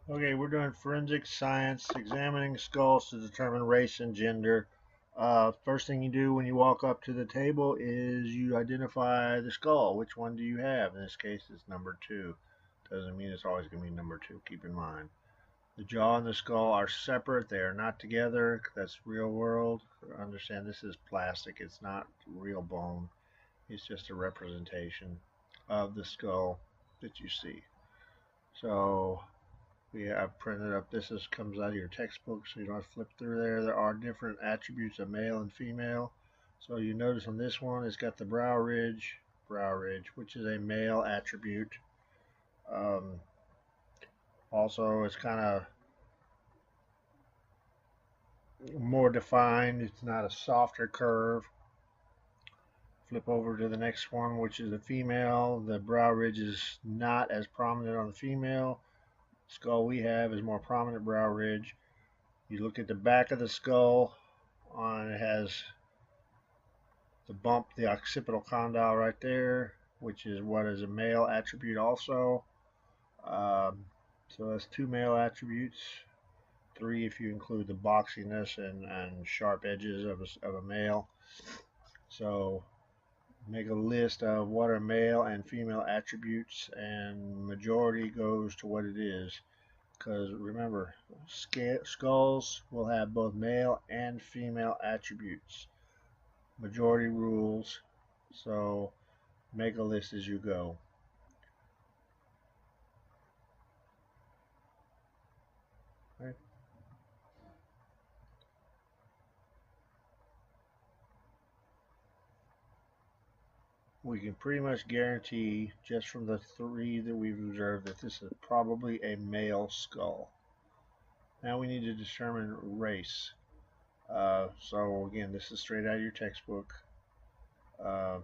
Okay, we're doing forensic science, examining skulls to determine race and gender. First thing you do when you walk up to the table is you identify the skull. Which one do you have? In this case, it's number two. Doesn't mean it's always going to be number two. Keep in mind. The jaw and the skull are separate. They are not together. That's real world. Understand this is plastic. It's not real bone. It's just a representation of the skull that you see. So I've printed up. Comes out of your textbook, so you don't have to flip through there. There are different attributes of male and female. So you notice on this one, it's got the brow ridge, which is a male attribute. Um, Also, it's kind of more defined. It's not a softer curve. Flip over to the next one, which is the female. The brow ridge is not as prominent on the female. Skull we have is more prominent brow ridge. You look at the back of the skull, it has the bump, the occipital condyle right there, which is what is a male attribute also. So that's two male attributes, three if you include the boxiness and sharp edges of a male. So make a list of what are male and female attributes, and majority goes to what it is. Because remember, skulls will have both male and female attributes. Majority rules. So make a list as you go. Right? We can pretty much guarantee just from the three that we've observed that this is probably a male skull. Now we need to determine race. So again, this is straight out of your textbook. Uh,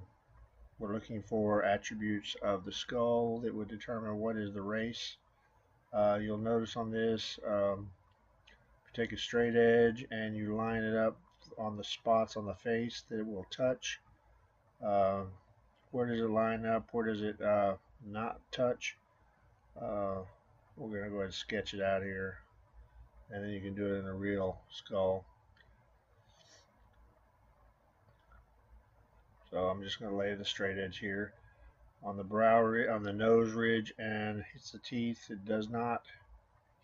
we're looking for attributes of the skull that would determine what is the race. You'll notice on this, if you take a straight edge and you line it up on the spots on the face that it will touch, uh, where does it line up? Where does it not touch? We're going to go ahead and sketch it out here, and then you can do it in a real skull. So I'm just going to lay the straight edge here on the on the nose ridge, and hits the teeth. It does not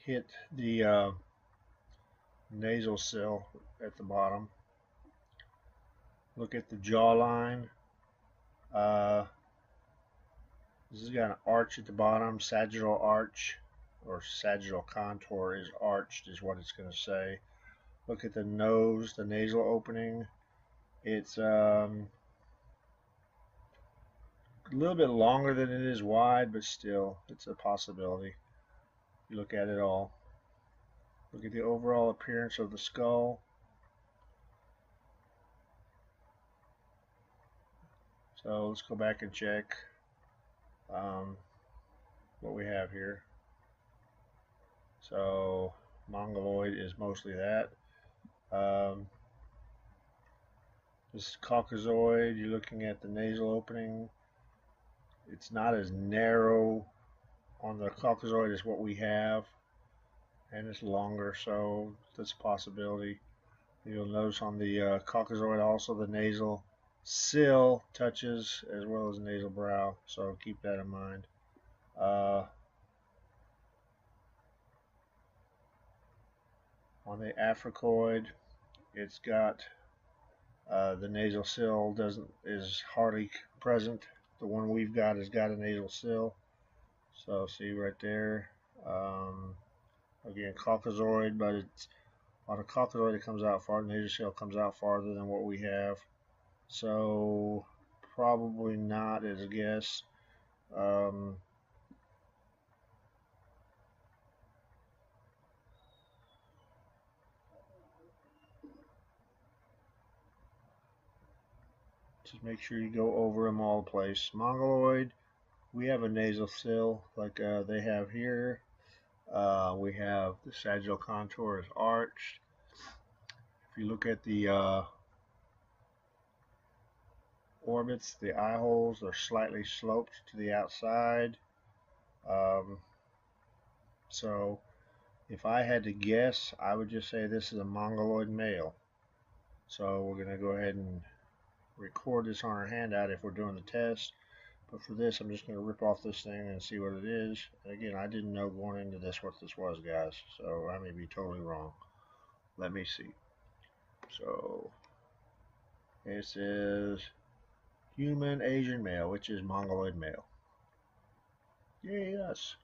hit the nasal sill at the bottom. Look at the jawline. This has got an arch at the bottom, sagittal arch, or sagittal contour is arched, is what it's going to say. Look at the nose, the nasal opening. It's a little bit longer than it is wide, but still, it's a possibility. You look at it all. Look at the overall appearance of the skull. So let's go back and check what we have here. So mongoloid is mostly that. This is Caucasoid. You're looking at the nasal opening. It's not as narrow on the Caucasoid as what we have, and it's longer, so that's a possibility. You'll notice on the Caucasoid also the nasal sill touches as well as the nasal brow, so keep that in mind. On the Africoid, it's got the nasal sill is hardly present. The one we've got has got a nasal sill. So see right there. Again, Caucasoid, but it's on a Caucasoid it comes out farther. The nasal sill comes out farther than what we have. So probably not as a guess. Just make sure you go over them all the place. Mongoloid, we have a nasal sill like they have here. We have the sagittal contour is arched. If you look at the orbits, the eye holes are slightly sloped to the outside. So If I had to guess, I would just say this is a Mongoloid male. So we're going to go ahead and record this on our handout if we're doing the test. But for this, I'm just going to rip off this thing and see what it is. And again, I didn't know going into this what this was, guys. So I may be totally wrong. Let me see. So this is human Asian male, which is Mongoloid male. Yes.